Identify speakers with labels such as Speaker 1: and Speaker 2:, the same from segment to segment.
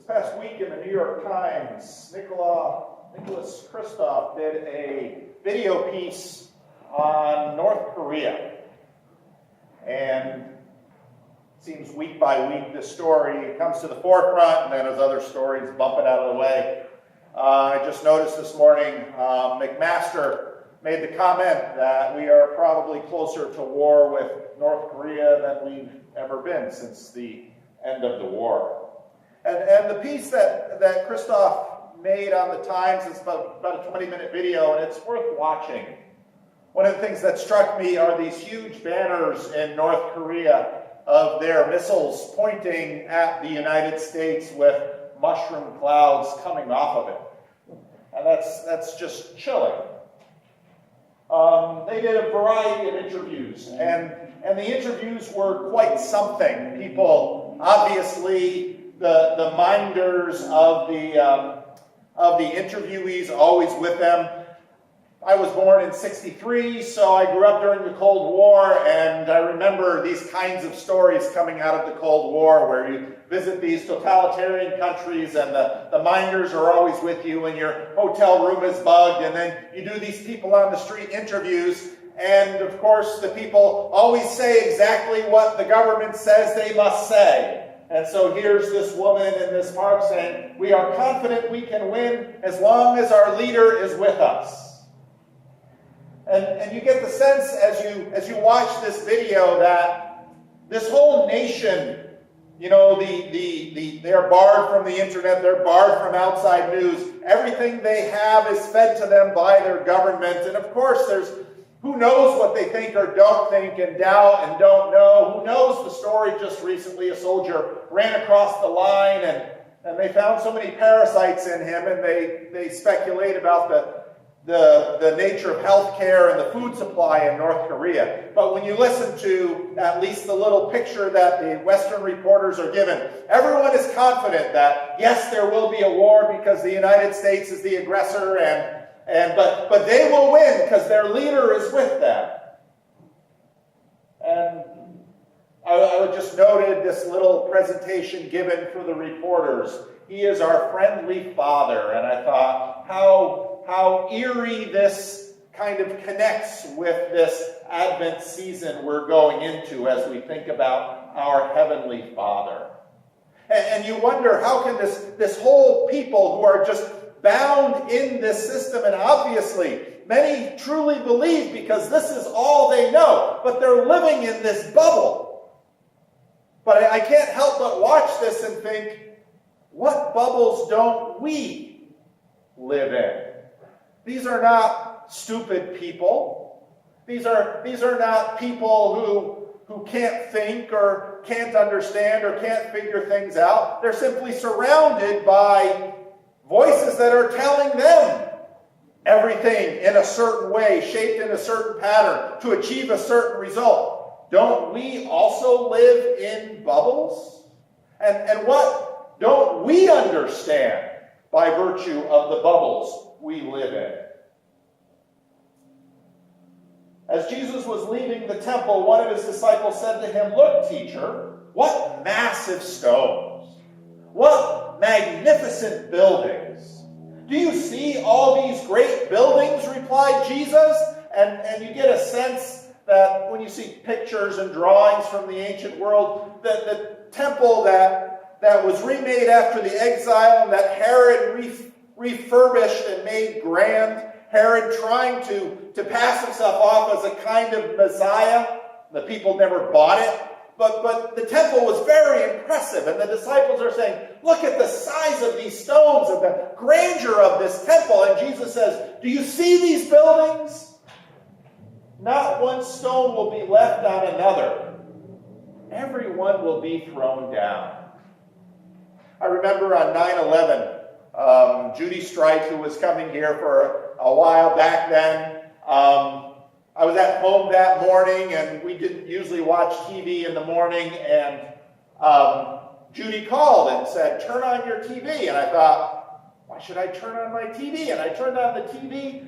Speaker 1: This past week in the New York Times, Nicholas Kristof did a video piece on North Korea. And it seems week by week this story comes to the forefront, and then as other stories bump it out of the way. I just noticed this morning, McMaster made the comment that we are probably closer to war with North Korea than we've ever been since the end of the war. And the piece that Kristof made on the Times is about a 20-minute video, and it's worth watching. One of the things that struck me are these huge banners in North Korea of their missiles pointing at the United States with mushroom clouds coming off of it. And that's just chilling. They did a variety of interviews, and the interviews were quite something. People, obviously, the minders of the interviewees always with them. I was born in '63, so I grew up during the Cold War, and I remember these kinds of stories coming out of the Cold War where you visit these totalitarian countries and the minders are always with you and your hotel room is bugged, and then you do these people on the street interviews, and of course the people always say exactly what the government says they must say. And so here's this woman in this park saying, "We are confident we can win as long as our leader is with us." And you get the sense as you watch this video that this whole nation, you know, they're barred from the internet, they're barred from outside news. Everything they have is fed to them by their government. And of course, there's who knows what they think or don't think and doubt and don't know. Who knows the story just recently, a soldier ran across the line and they found so many parasites in him, and they speculate about the nature of health care and the food supply in North Korea. But when you listen to at least the little picture that the Western reporters are given, everyone is confident that, yes, there will be a war because the United States is the aggressor, but they will win because their leader is with them. And I just noted this little presentation given for the reporters. He is our friendly father. And I thought, how eerie this kind of connects with this Advent season we're going into as we think about our Heavenly Father. And you wonder, how can this whole people who are just bound in this system, and obviously many truly believe because this is all they know, but they're living in this bubble. But I can't help but watch this and think, what bubbles don't we live in? These are not stupid people. These are not people who can't think or can't understand or can't figure things out. They're simply surrounded by voices that are telling them everything in a certain way, shaped in a certain pattern, to achieve a certain result. Don't we also live in bubbles? And what don't we understand by virtue of the bubbles we live in? As Jesus was leaving the temple, one of his disciples said to him, "Look, teacher, what massive stones! What magnificent buildings! Do you see all these great buildings?" replied Jesus. And you get a sense that when you see pictures and drawings from the ancient world, that the temple that was remade after the exile and that Herod refurbished and made grand, Herod trying to pass himself off as a kind of Messiah. The people never bought it. But the temple was very impressive, and the disciples are saying, "Look at the size of these stones and the grandeur of this temple." And Jesus says, "Do you see these buildings? Not one stone will be left on another. Every one will be thrown down." I remember on 9/11, Judy Strike, who was coming here for a while back then, I was at home that morning, and we didn't usually watch TV in the morning, and Judy called and said, "Turn on your TV." And I thought, why should I turn on my TV? And I turned on the TV,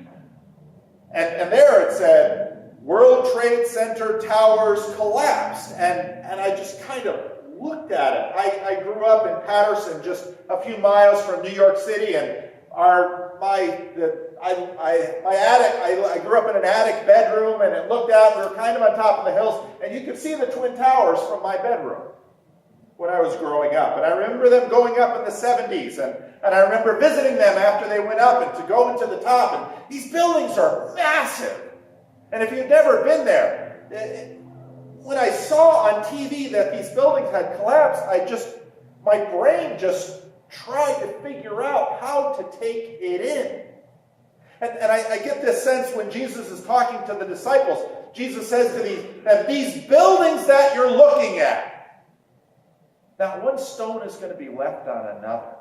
Speaker 1: and there it said, "World Trade Center towers collapsed." And I just kind of looked at it. I grew up in Patterson, just a few miles from New York City, and I grew up in an attic bedroom, and it looked out, we were kind of on top of the hills, and you could see the Twin Towers from my bedroom when I was growing up. And I remember them going up in the 70s, and I remember visiting them after they went up and to go into the top. And these buildings are massive. And if you've never been there, when I saw on TV that these buildings had collapsed, my brain just tried to figure out how to take it in. And I get this sense when Jesus is talking to the disciples. Jesus says to these buildings that you're looking at, not one stone is going to be left on another.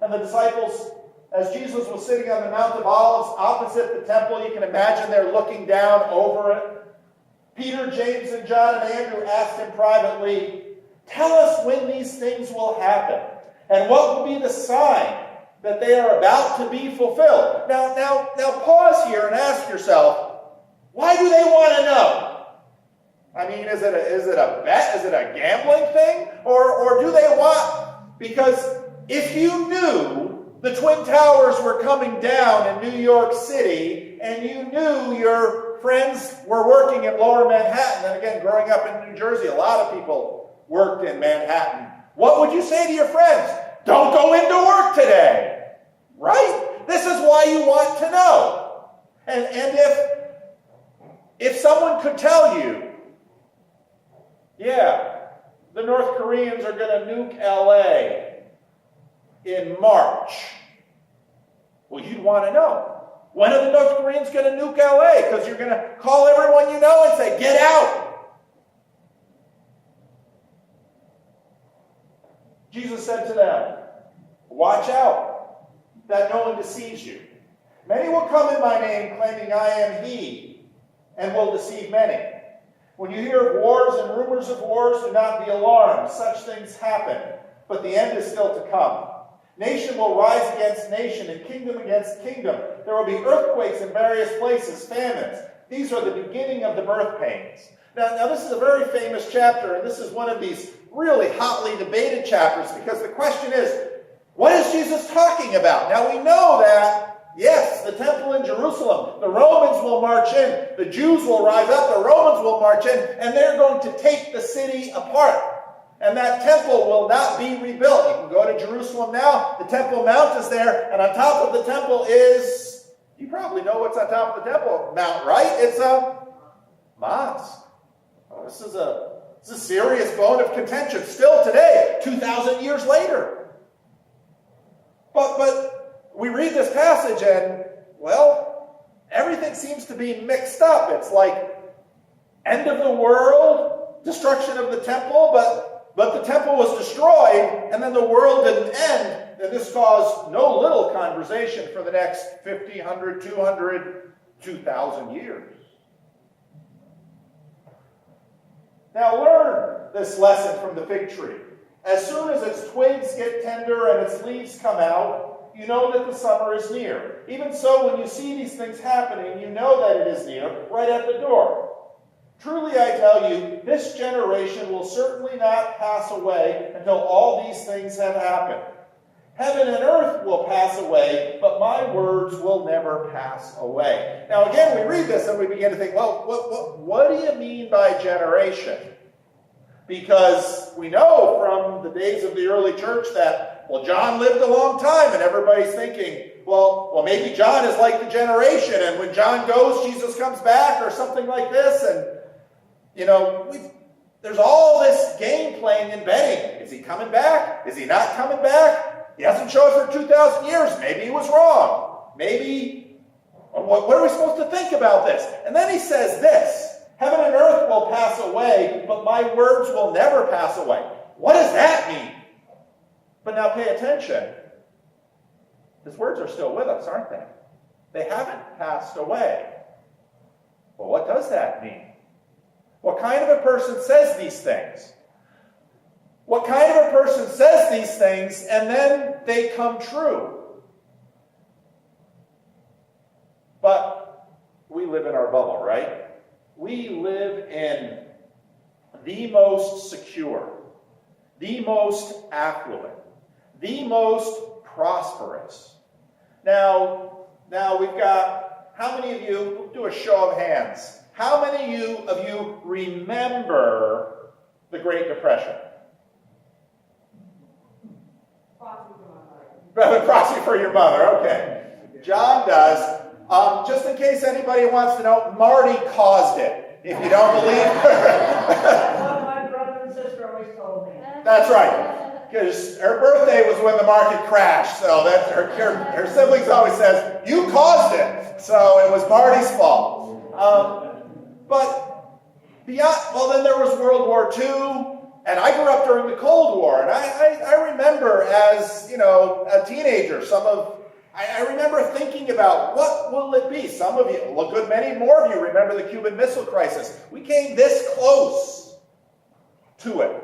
Speaker 1: And the disciples, as Jesus was sitting on the Mount of Olives opposite the temple, you can imagine they're looking down over it. Peter, James, and John and Andrew asked him privately, "Tell us when these things will happen, and what will be the sign that they are about to be fulfilled?" Now pause here and ask yourself, why do they want to know? I mean, is it a bet? Is it a gambling thing? Or do they want, because if you knew the Twin Towers were coming down in New York City, and you knew your friends were working in Lower Manhattan, and again, growing up in New Jersey, a lot of people worked in Manhattan, what would you say to your friends? Don't go into work today, right? This is why you want to know. And if someone could tell you, yeah, the North Koreans are going to nuke LA in March, well, you'd want to know. When are the North Koreans going to nuke LA? Because you're going to call everyone you know and say, get out. Jesus said to them, watch out that no one deceives you. Many will come in my name, claiming I am he, and will deceive many. When you hear of wars and rumors of wars, do not be alarmed. Such things happen, but the end is still to come. Nation will rise against nation, and kingdom against kingdom. There will be earthquakes in various places, famines. These are the beginning of the birth pains. Now this is a very famous chapter, and this is one of these really hotly debated chapters, because the question is, what is Jesus talking about? Now we know that, yes, the temple in Jerusalem, the Romans will march in, the Jews will rise up, the Romans will march in, and they're going to take the city apart. And that temple will not be rebuilt. You can go to Jerusalem now. The Temple Mount is there. And on top of the temple is, you probably know what's on top of the Temple Mount, right? It's a mosque. Oh, this is a serious bone of contention still today, 2,000 years later. But we read this passage and, well, everything seems to be mixed up. It's like end of the world, destruction of the temple, but the temple was destroyed, and then the world didn't end, and this caused no little conversation for the next 50, 100, 200, 2,000 years. Now learn this lesson from the fig tree. As soon as its twigs get tender and its leaves come out, you know that the summer is near. Even so, when you see these things happening, you know that it is near, right at the door. Truly I tell you, this generation will certainly not pass away until all these things have happened. Heaven and earth will pass away, but my words will never pass away. Now again, we read this and we begin to think, well, what do you mean by generation? Because we know from the days of the early church that, well, John lived a long time, and everybody's thinking, well, maybe John is like the generation, and when John goes, Jesus comes back, or something like this, and there's all this game playing and betting. Is he coming back? Is he not coming back? He hasn't showed up for 2,000 years. Maybe he was wrong. Maybe, what are we supposed to think about this? And then he says this, heaven and earth will pass away, but my words will never pass away. What does that mean? But now pay attention. His words are still with us, aren't they? They haven't passed away. Well, what does that mean? What kind of a person says these things? What kind of a person says these things and then they come true? But we live in our bubble, right? We live in the most secure, the most affluent, the most prosperous. Now we've got, how many of you, we'll do a show of hands, how many of you remember the Great Depression? Proxy for your mother, okay. John does. Just in case anybody wants to know, Marty caused it. If you don't believe
Speaker 2: Well, my brother and sister always told me.
Speaker 1: That's right. Because her birthday was when the market crashed. So that's her siblings always says, you caused it. So it was Marty's fault. But beyond, well, then there was World War II. And I grew up during the Cold War. And I remember as, a teenager, I remember thinking about what will it be. Some of you, many more of you remember the Cuban Missile Crisis. We came this close to it.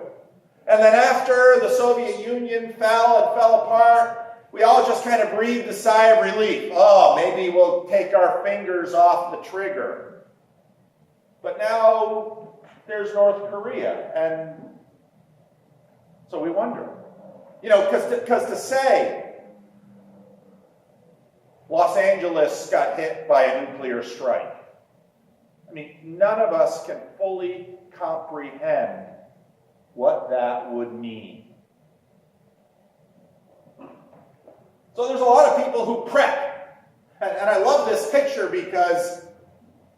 Speaker 1: And then after the Soviet Union fell apart, we all just kind of breathed a sigh of relief. Oh, maybe we'll take our fingers off the trigger. But now there's North Korea. And so we wonder. Because to say Los Angeles got hit by a nuclear strike, none of us can fully comprehend what that would mean. So there's a lot of people who prep. And I love this picture because,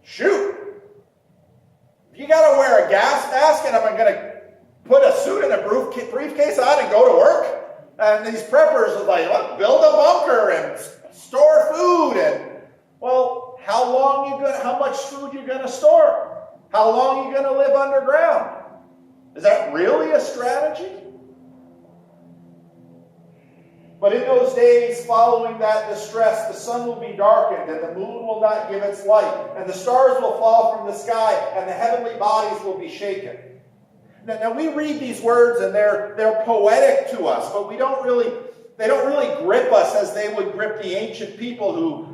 Speaker 1: shoot, if you got to wear a gas mask and I'm going to put a suit and a briefcase on and go to work, and these preppers are like, look, build a bunker and store food, and, well, how much food you going to store? How long are you going to live underground? Is that really a strategy? But in those days following that distress, the sun will be darkened, and the moon will not give its light, and the stars will fall from the sky, and the heavenly bodies will be shaken. Now we read these words, and they're poetic to us, but they don't really grip us as they would grip the ancient people who,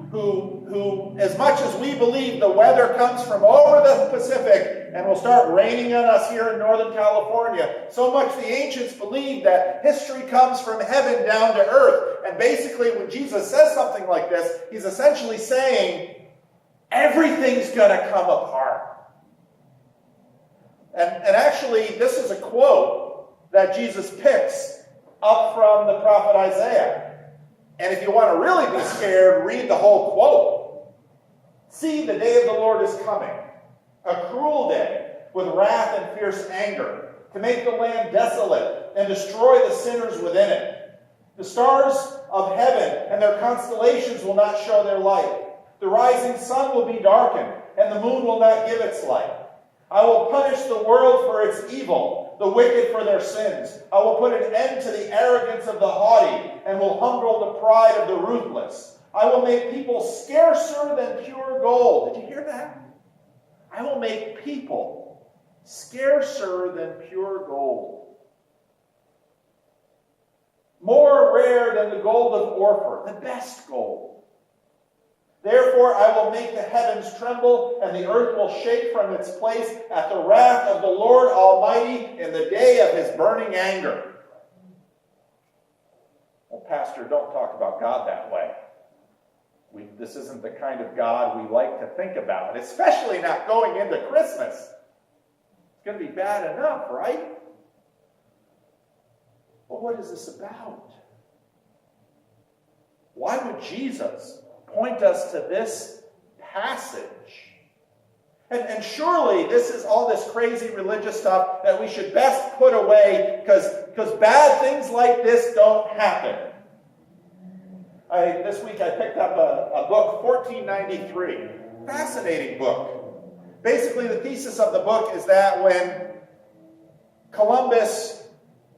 Speaker 1: as much as we believe the weather comes from over the Pacific and will start raining on us here in Northern California, so much the ancients believed that history comes from heaven down to earth. And basically when Jesus says something like this, he's essentially saying, everything's going to come apart. And actually, this is a quote that Jesus picks up from the prophet Isaiah. And if you want to really be scared, read the whole quote. See, the day of the Lord is coming, a cruel day with wrath and fierce anger, to make the land desolate and destroy the sinners within it. The stars of heaven and their constellations will not show their light. The rising sun will be darkened, and the moon will not give its light. I will punish the world for its evil, the wicked for their sins. I will put an end to the arrogance of the haughty, and will humble the pride of the ruthless. I will make people scarcer than pure gold. Did you hear that? I will make people scarcer than pure gold. More rare than the gold of Ophir, the best gold. Therefore I will make the heavens tremble, and the earth will shake from its place at the wrath of the Lord Almighty in the day of his burning anger. Well, Pastor, don't talk about God that way. This isn't the kind of God we like to think about, especially not going into Christmas. It's going to be bad enough, right? Well, what is this about? Why would Jesus point us to this passage? And surely this is all this crazy religious stuff that we should best put away because bad things like this don't happen. This week I picked up a book, 1493. Fascinating book. Basically the thesis of the book is that when Columbus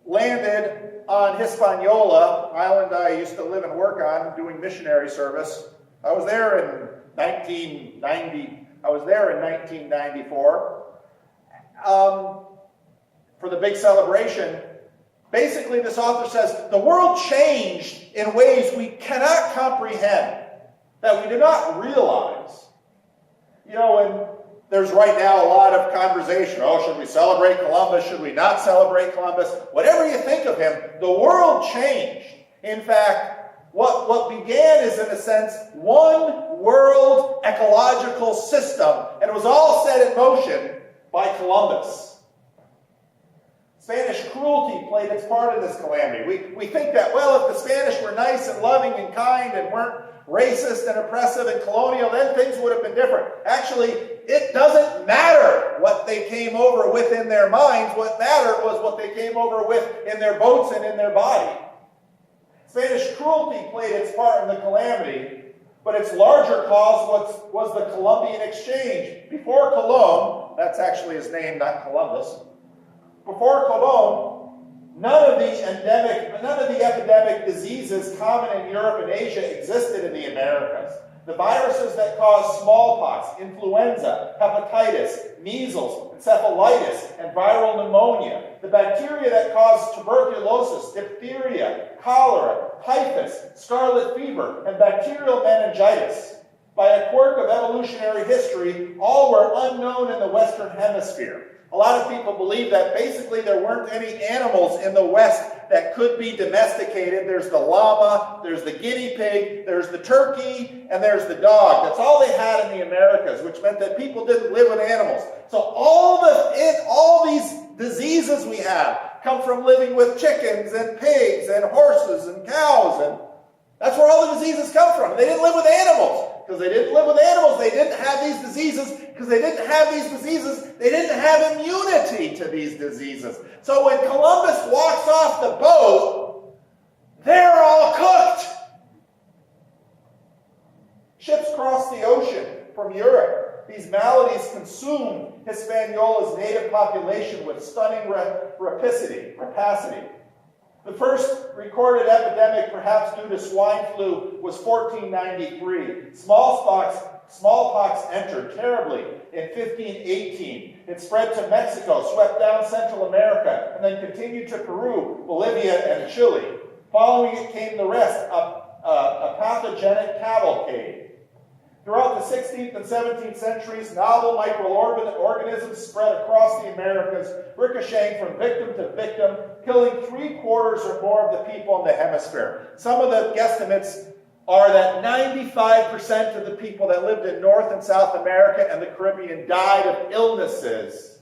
Speaker 1: landed on Hispaniola, island I used to live and work on doing missionary service, I was there in 1994 for the big celebration. Basically, this author says the world changed in ways we cannot comprehend, that we do not realize. When There's right now a lot of conversation. Oh, should we celebrate Columbus? Should we not celebrate Columbus? Whatever you think of him, the world changed. In fact, what began is, in a sense, one world ecological system, and it was all set in motion by Columbus. Spanish cruelty played its part in this calamity. We think that, well, if the Spanish were nice and loving and kind and weren't racist and oppressive and colonial, then things would have been different. Actually, it doesn't matter what they came over with in their minds. What mattered was what they came over with in their boats and in their body. Spanish cruelty played its part in the calamity, but its larger cause was the Columbian Exchange. Before Colón, that's actually his name, not Columbus. Before Colón, none of the epidemic diseases common in Europe and Asia existed in the Americas. The viruses that cause smallpox, influenza, hepatitis, measles, encephalitis, and viral pneumonia, the bacteria that cause tuberculosis, diphtheria, cholera, typhus, scarlet fever, and bacterial meningitis, by a quirk of evolutionary history, all were unknown in the Western Hemisphere. A lot of people believe that basically there weren't any animals in the West that could be domesticated. There's the llama, there's the guinea pig, there's the turkey, and there's the dog. That's all they had in the Americas, which meant that people didn't live with animals. So all these diseases we have come from living with chickens and pigs and horses and cows, and that's where all the diseases come from. They didn't live with animals. Because they didn't live with animals, they didn't have these diseases. Because they didn't have these diseases, they didn't have immunity to these diseases. So when Columbus walks off the boat, they're all cooked. Ships cross the ocean from Europe. These maladies consumed Hispaniola's native population with stunning rapacity. The first recorded epidemic, perhaps due to swine flu, was 1493. Smallpox entered terribly in 1518. It spread to Mexico, swept down Central America, and then continued to Peru, Bolivia, and Chile. Following it came the rest, a pathogenic cavalcade. Throughout the 16th and 17th centuries, novel microorganisms spread across the Americas, ricocheting from victim to victim, killing 3/4 or more of the people in the hemisphere. Some of the guesstimates are that 95% of the people that lived in North and South America and the Caribbean died of illnesses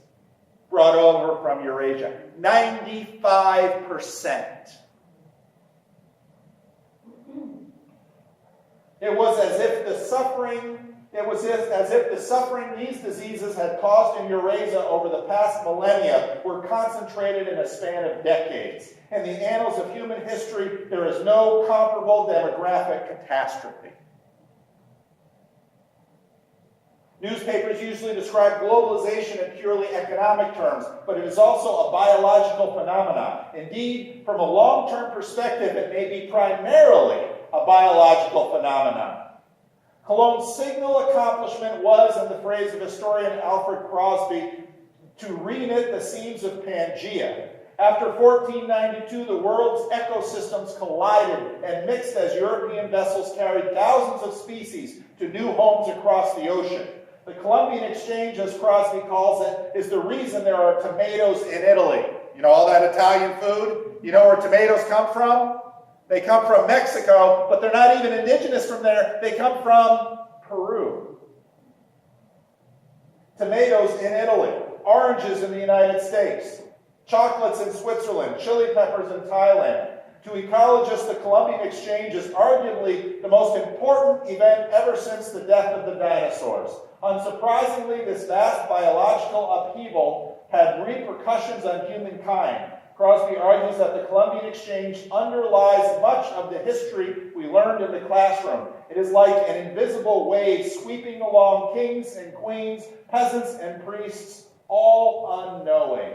Speaker 1: brought over from Eurasia. 95%. It was as if the suffering these diseases had caused in Eurasia over the past millennia were concentrated in a span of decades. In the annals of human history, there is no comparable demographic catastrophe. Newspapers usually describe globalization in purely economic terms, but it is also a biological phenomenon. Indeed, from a long-term perspective, it may be primarily a biological phenomenon. Colón's signal accomplishment was, in the phrase of historian Alfred Crosby, to reknit the seams of Pangea. After 1492, the world's ecosystems collided and mixed as European vessels carried thousands of species to new homes across the ocean. The Columbian Exchange, as Crosby calls it, is the reason there are tomatoes in Italy. You know all that Italian food? You know where tomatoes come from? They come from Mexico, but they're not even indigenous from there. They come from Peru. Tomatoes in Italy, oranges in the United States, chocolates in Switzerland, chili peppers in Thailand. To ecologists, the Columbian Exchange is arguably the most important event ever since the death of the dinosaurs. Unsurprisingly, this vast biological upheaval had repercussions on humankind. Crosby argues that the Columbian Exchange underlies much of the history we learned in the classroom. It is like an invisible wave sweeping along kings and queens, peasants and priests, all unknowing.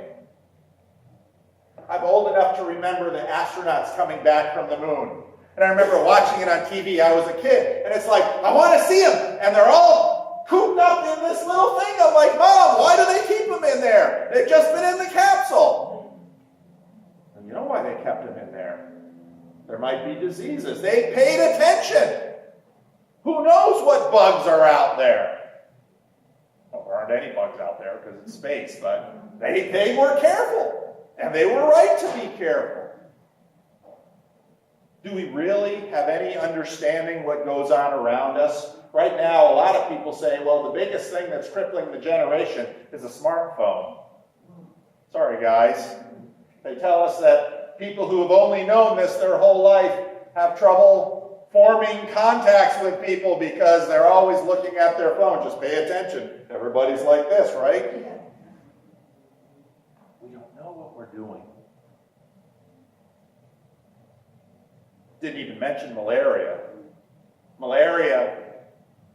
Speaker 1: I'm old enough to remember the astronauts coming back from the moon. And I remember watching it on TV. I was a kid. And it's like, I want to see them. And they're all cooped up in this little thing. I'm like, Mom, why do they keep them in there? They've just been in the capsule. You know why they kept him in there? There might be diseases. They paid attention. Who knows what bugs are out there? Well, there aren't aren't any bugs out there because it's space, but they were careful, and they were right to be careful. Do we really have any understanding what goes on around us? Right now, a lot of people say, well, the biggest thing that's crippling the generation is a smartphone. Sorry, guys. They tell us that people who have only known this their whole life have trouble forming contacts with people because they're always looking at their phone. Just pay attention. Everybody's like this, right? We don't know what we're doing. Didn't even mention malaria. Malaria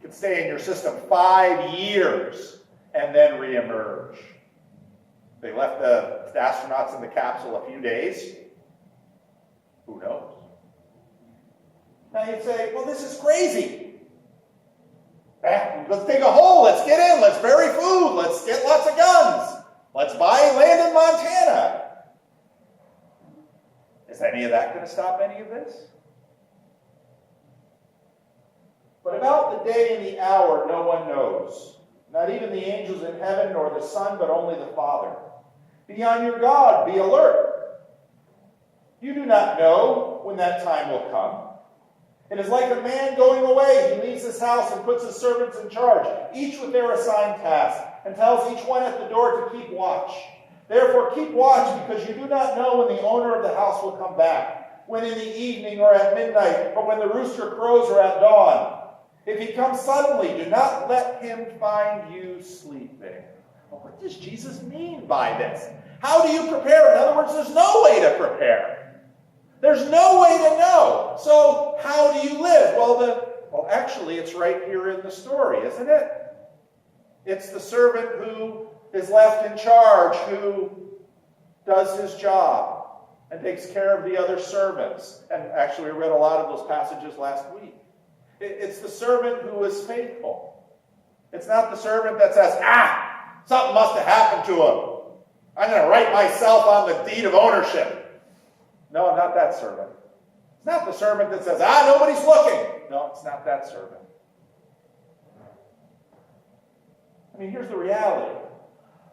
Speaker 1: can stay in your system 5 years and then reemerge. They left the astronauts in the capsule a few days. Who knows? Now you'd say, well, this is crazy. Let's dig a hole. Let's get in. Let's bury food. Let's get lots of guns. Let's buy land in Montana. Is any of that going to stop any of this? But about the day and the hour, no one knows. Not even the angels in heaven, nor the Son, but only the Father. Be on your guard. Be alert. You do not know when that time will come. It is like a man going away. He leaves his house and puts his servants in charge, each with their assigned task, and tells each one at the door to keep watch. Therefore keep watch, because you do not know when the owner of the house will come back, when in the evening or at midnight, or when the rooster crows or at dawn. If he comes suddenly, do not let him find you sleeping. Well, what does Jesus mean by this? How do you prepare? In other words, there's no way to prepare. There's no way to know. So how do you live? Well, actually, it's right here in the story, isn't it? It's the servant who is left in charge, who does his job and takes care of the other servants. And actually, we read a lot of those passages last week. It's the servant who is faithful. It's not the servant that says, something must have happened to him. I'm going to write myself on the deed of ownership. No, not that servant. It's not the servant that says, nobody's looking. No, it's not that servant. I mean, here's the reality.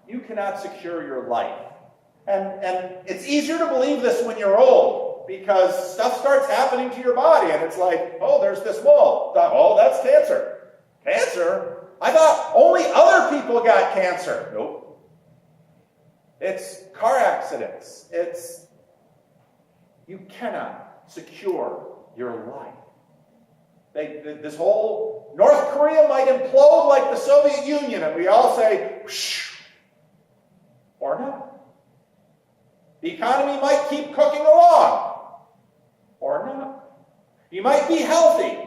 Speaker 1: You cannot secure your life. And it's easier to believe this when you're old, because stuff starts happening to your body, and it's like, there's this mole. Oh, that's cancer. Cancer? I thought only other people got cancer. Nope. It's car accidents. You cannot secure your life. This whole North Korea might implode like the Soviet Union, and we all say, whoosh, or not. The economy might keep cooking along, or not. You might be healthy,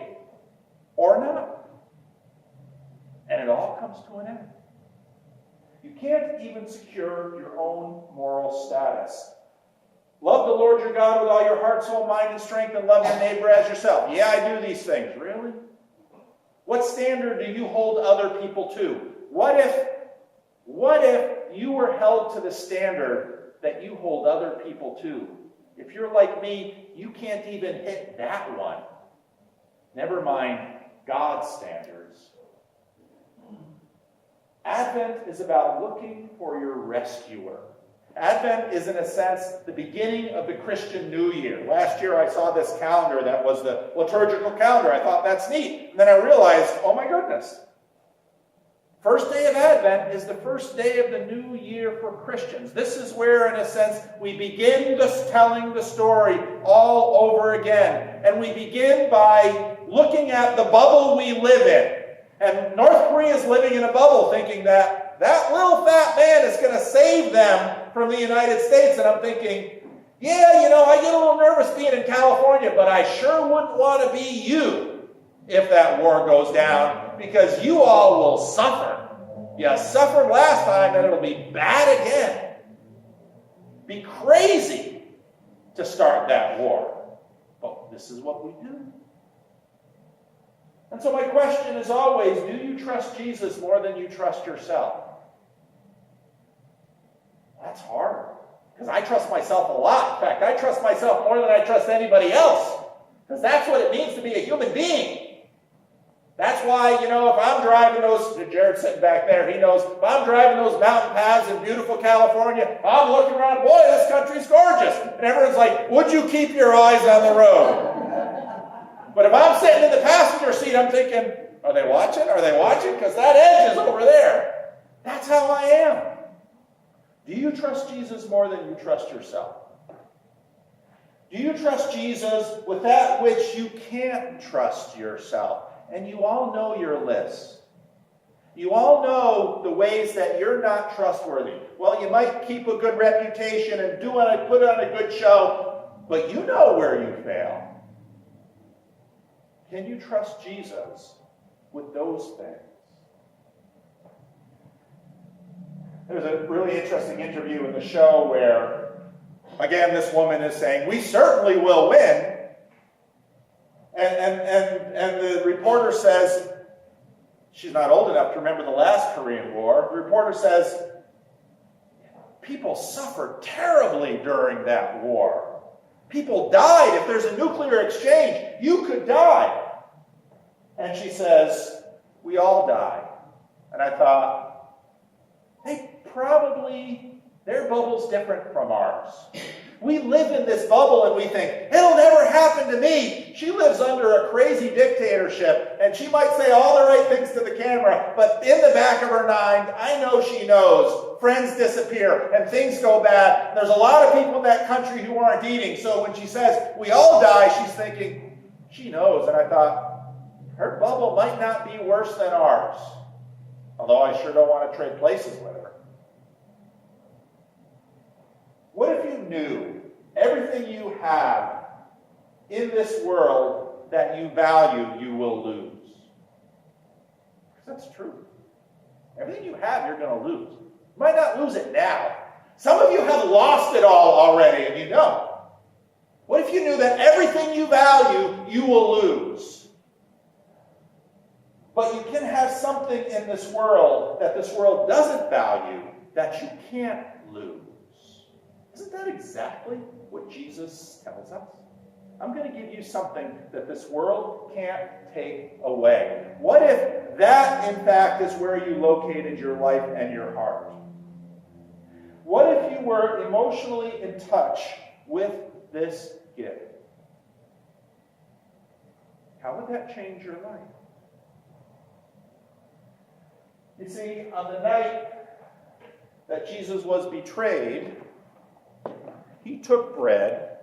Speaker 1: or not. And it all comes to an end. You can't even secure your own moral status. Love the Lord your God with all your heart, soul, mind, and strength, and love your neighbor as yourself. Yeah, I do these things. Really? What standard do you hold other people to? What if you were held to the standard that you hold other people to? If you're like me, you can't even hit that one. Never mind God's standards. Advent is about looking for your rescuer. Advent is, in a sense, the beginning of the Christian New Year. Last year I saw this calendar that was the liturgical calendar. I thought, that's neat. And then I realized, oh my goodness. First day of Advent is the first day of the new year for Christians. This is where, in a sense, we begin telling the story all over again. And we begin by looking at the bubble we live in. And North Korea is living in a bubble, thinking that little fat man is going to save them from the United States. And I'm thinking, I get a little nervous being in California, but I sure wouldn't want to be you if that war goes down, because you all will suffer. You suffered last time, and it'll be bad again. Be crazy to start that war. But this is what we do. And so my question is always, do you trust Jesus more than you trust yourself? That's hard, because I trust myself a lot. In fact, I trust myself more than I trust anybody else, because that's what it means to be a human being. That's why, if I'm driving those, Jared's sitting back there, he knows, if I'm driving those mountain paths in beautiful California, I'm looking around, boy, this country's gorgeous. And everyone's like, would you keep your eyes on the road? But if I'm sitting in the passenger seat, I'm thinking, are they watching? Are they watching? Because that edge is over there. That's how I am. Do you trust Jesus more than you trust yourself? Do you trust Jesus with that which you can't trust yourself? And you all know your list. You all know the ways that you're not trustworthy. Well, you might keep a good reputation and put on a good show, but you know where you fail. Can you trust Jesus with those things? There's a really interesting interview in the show where, again, this woman is saying, we certainly will win. And the reporter says, she's not old enough to remember the last Korean War. The reporter says, people suffered terribly during that war. People died. If there's a nuclear exchange, you could die. And she says, we all die. And I thought, their bubble's different from ours. We live in this bubble and we think, it'll never happen to me. She lives under a crazy dictatorship and she might say all the right things to the camera, but in the back of her mind, I know she knows friends disappear and things go bad. There's a lot of people in that country who aren't eating. So when she says, we all die, she's thinking, she knows. And I thought, her bubble might not be worse than ours. Although I sure don't want to trade places with her. What if you knew everything you have in this world that you value, you will lose? Because that's true. Everything you have, you're going to lose. You might not lose it now. Some of you have lost it all already, and you know. What if you knew that everything you value, you will lose? But you can have something in this world that this world doesn't value that you can't lose. Isn't that exactly what Jesus tells us? I'm going to give you something that this world can't take away. What if that, in fact, is where you located your life and your heart? What if you were emotionally in touch with this gift? How would that change your life? You see, on the night that Jesus was betrayed, he took bread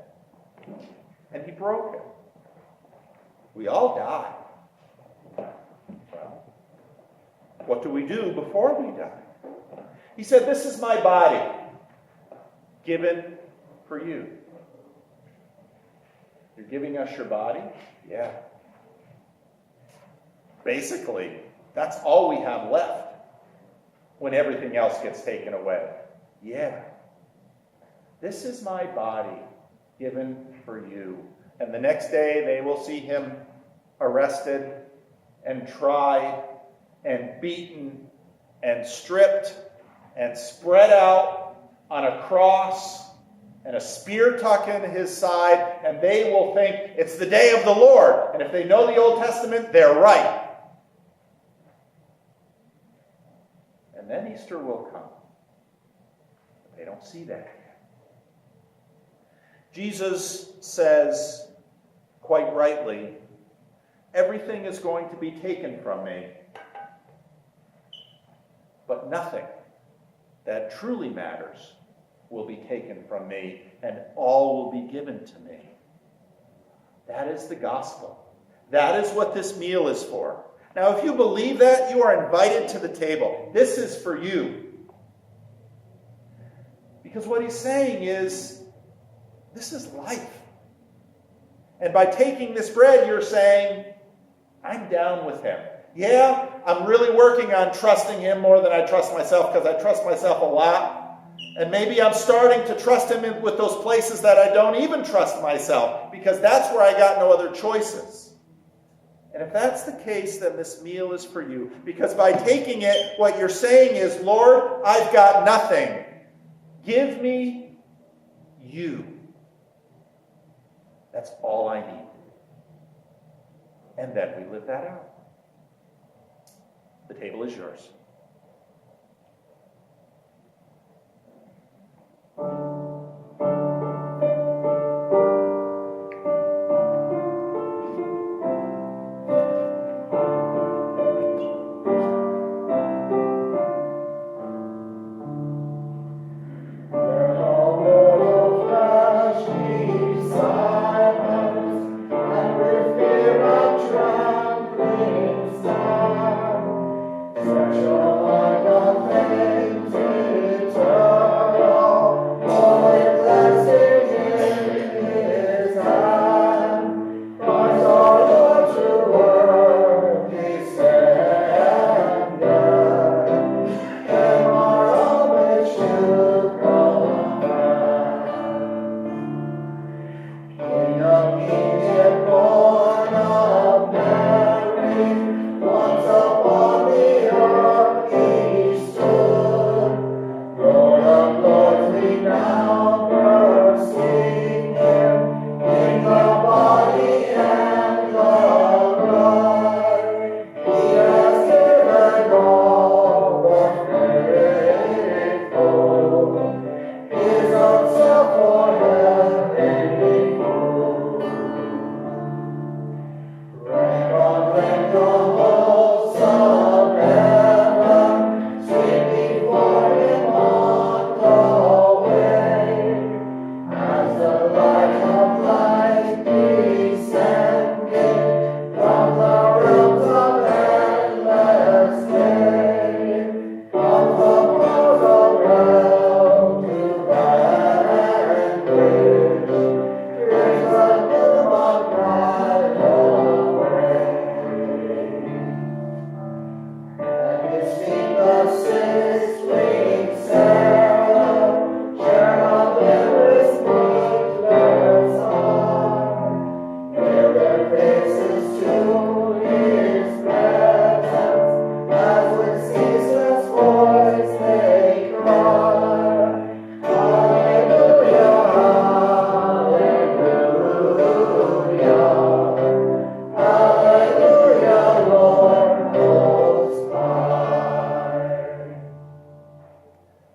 Speaker 1: and he broke it. We all die. Well, what do we do before we die? He said, this is my body given for you. You're giving us your body? Yeah. Basically, that's all we have left when everything else gets taken away. Yeah. This is my body given for you. And the next day they will see him arrested and tried and beaten and stripped and spread out on a cross and a spear tuck in his side, and they will think it's the day of the Lord. And if they know the Old Testament, they're right. And then Easter will come. But they don't see that. Jesus says, quite rightly, everything is going to be taken from me, but nothing that truly matters will be taken from me, and all will be given to me. That is the gospel. That is what this meal is for. Now, if you believe that, you are invited to the table. This is for you. Because what he's saying is, this is life. And by taking this bread, you're saying, I'm down with him. Yeah, I'm really working on trusting him more than I trust myself, because I trust myself a lot. And maybe I'm starting to trust him with those places that I don't even trust myself, because that's where I got no other choices. And if that's the case, then this meal is for you. Because by taking it, what you're saying is, Lord, I've got nothing. Give me you. That's all I need. And then we live that out. The table is yours.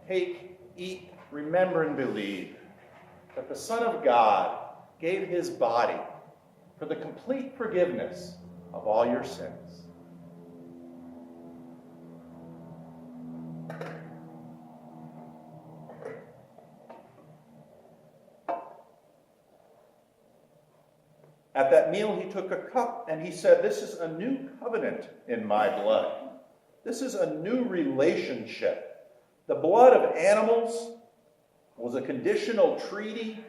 Speaker 1: Take, eat, remember, and believe that the Son of God gave his body for the complete forgiveness of all your sins. At that meal, he took a cup and he said, "This is a new covenant in my blood. This is a new relationship." The blood of animals was a conditional treaty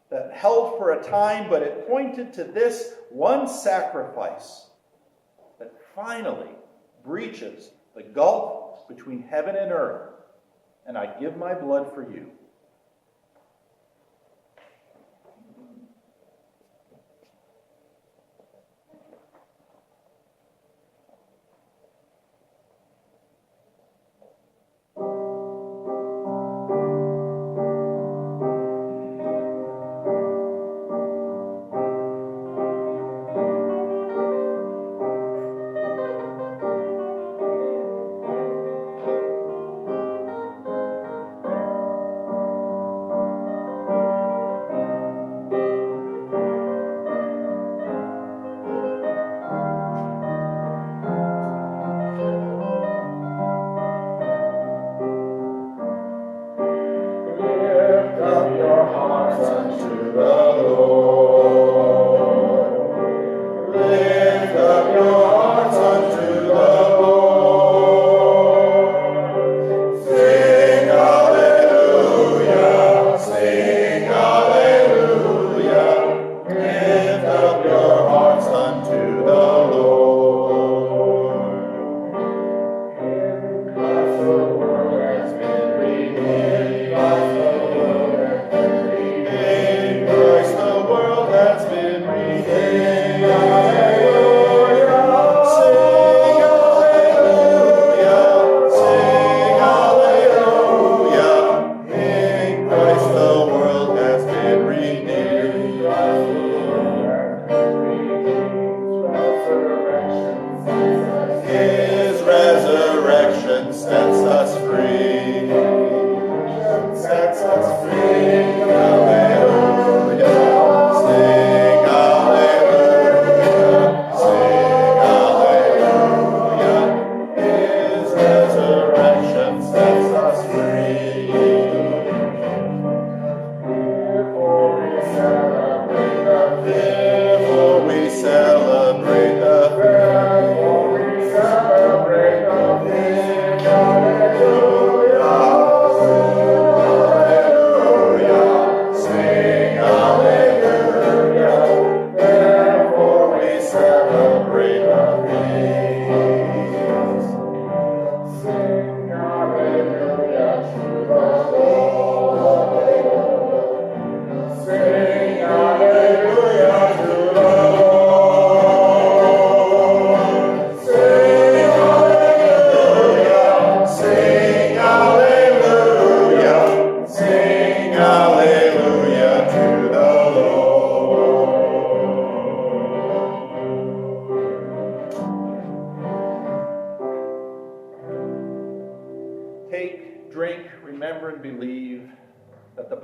Speaker 1: that held for a time, but it pointed to this one sacrifice that finally breaches the gulf between heaven and earth. And I give my blood for you.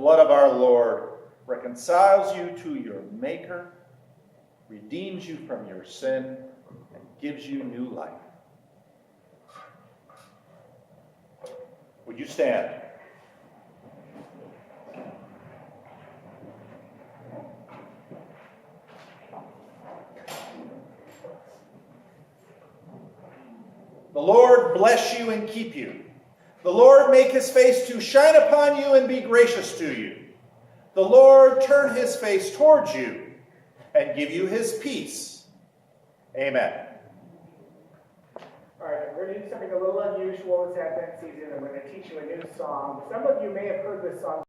Speaker 1: blood of our Lord reconciles you to your Maker, redeems you from your sin, and gives you new life. Would you stand? The Lord bless you and keep you. The Lord make his face to shine upon you and be gracious to you. The Lord turn his face towards you and give you his peace. Amen.
Speaker 3: All right, we're going to do something a little unusual this Advent season. I'm going to teach you a new song. Some of you may have heard this song